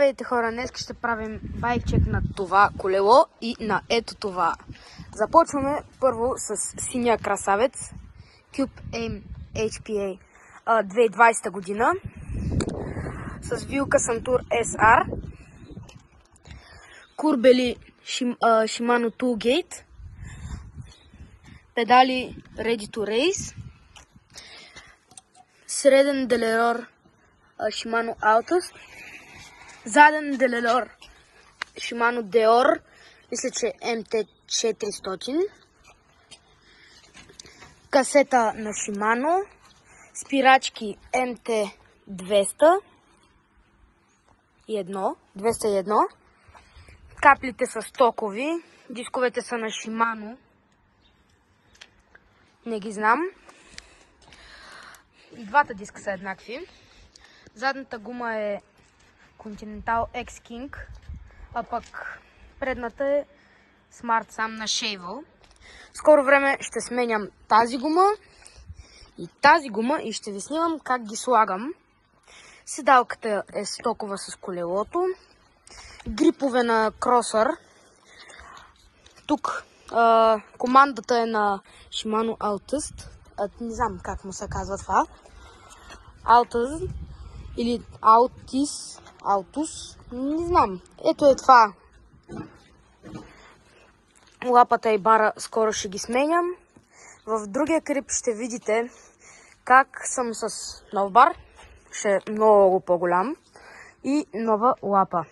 Здравейте хора, днес ще правим байкчек на това колело и на ето това. Започваме първо с синия красавец Cube Aim HPA 2020 година с вилка Santur SR, курбели Shimano Toolgate, педали Ready to Race, среден делерор Shimano Altus, заден делерор Shimano Deore, мисля, че MT400, касета на Shimano, спирачки MT201, каплите са стокови, дисковете са на Shimano, не ги знам, и двата диска са еднакви. Задната гума е Continental X King, а пък предната е Smart Sam на Shavel. Скоро време ще сменям тази гума и ще ви снимам как ги слагам. Седалката е стокова с колелото. Грипове на кросър. Тук командата е на Shimano Altus. Не знам как му се казва това. Altus или Altus, не знам. Ето е това. Лапата и бара скоро ще ги сменям. В другия клип ще видите как съм с нов бар. Ще е много по-голям. И нова лапа.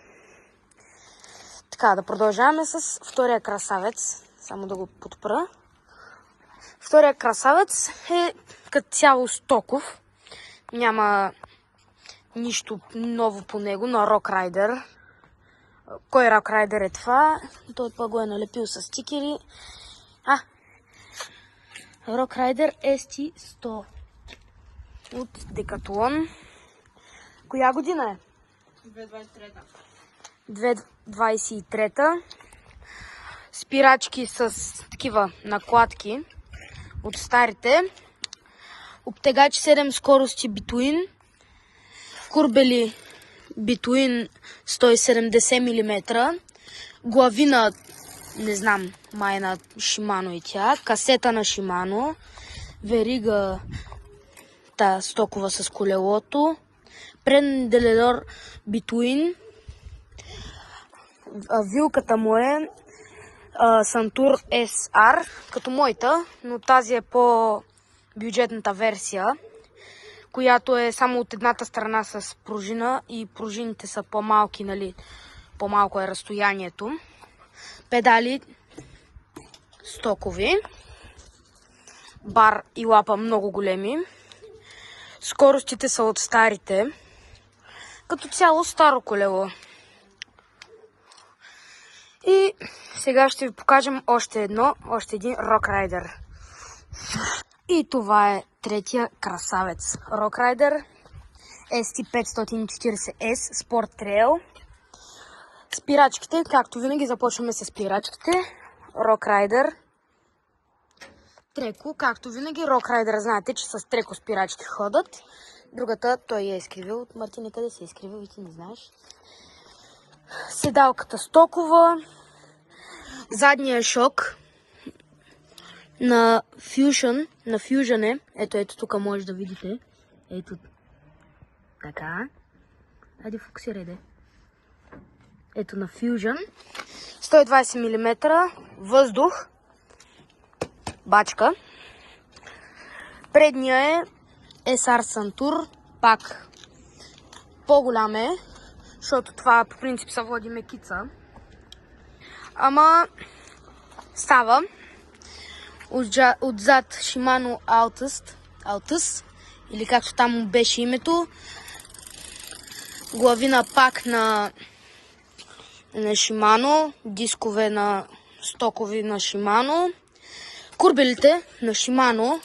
Така, да продължаваме с втория красавец. Само да го подпра. Втория красавец е като цяло стоков. Няма нищо ново по него, на Rock Rider. Кой Rock Rider е това? Той пък го е налепил с стикери. Rock Rider ST100 от Decathlon. Коя година е? 2023. Спирачки с такива накладки от старите. Обтегач 7 скорости Between. Курбели Between 170 мм. Главина, не знам, май на Shimano и тя. Касета на Shimano. Верига стокова с колелото. Преден деледор Between. Вилката му е Santur SR, като моята, но тази е по-бюджетната версия, която е само от едната страна с пружина и пружините са по-малки, нали, по-малко е разстоянието. Педали стокови, бар и лапа много големи. Скоростите са от старите, като цяло старо колело. И сега ще ви покажем още един Rock Rider. И това е третия красавец. Rock Rider ST540S Sport Trail. Спирачките, както винаги започваме с спирачките. Rock Rider. Треко, както винаги. Rock Rider, знаете, че с треко спирачки ходят. Другата той я е изкривил. Мартине, къде се е изкривил и ти не знаеш? Седалката стокова. Задния шок на Fusion е. Ето тук може да видите. Ето така. Айде фокусирай де. Ето на Fusion. 120 мм. Въздух. Бачка. Предния е SR Santur. Пак по-голям е, защото това по принцип се води мекица. Ама става. Отзад Shimano Altus, или както там беше името. Главина пак на Shimano. Дискове на стокови на Shimano. Курбелите на Shimano.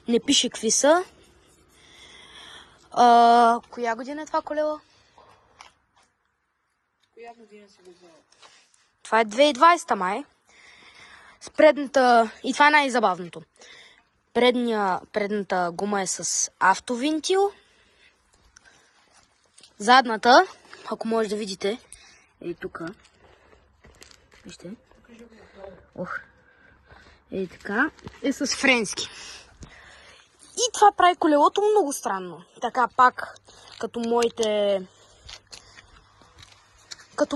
Не пише какви са. Коя година е това колело? Коя година се го взела? Това е 2020 май. С предната... И това е най-забавното. Предната гума е с автовинтил. Задната ако може да видите, ей тук. Вижте. Ей така. Е с френски. И това прави колелото много странно. Така пак, като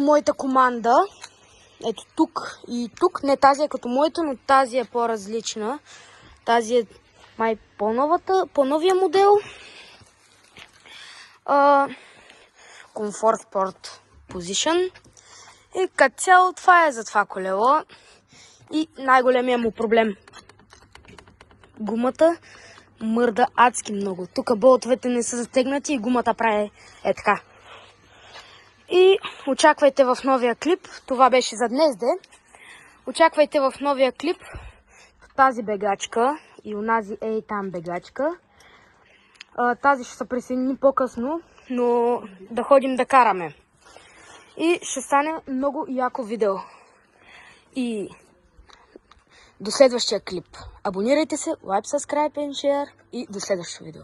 моята команда. Ето тук и тук. Не тази е като моята, но тази е по-различна. Тази е май по-новия модел. Comfort Sport Position. И като цяло това е за това колело. И най-големия му проблем. Гумата мърда адски много. Тук болтовете не са затегнати и гумата прави е така. И очаквайте в новия клип. Това беше за днес, де. Очаквайте в новия клип тази бегачка и онази там бегачка. Тази ще се присъедини по-късно, но да ходим да караме. И ще стане много яко видео. И до следващия клип. Абонирайте се, лайк, subscribe and share и до следващото видео.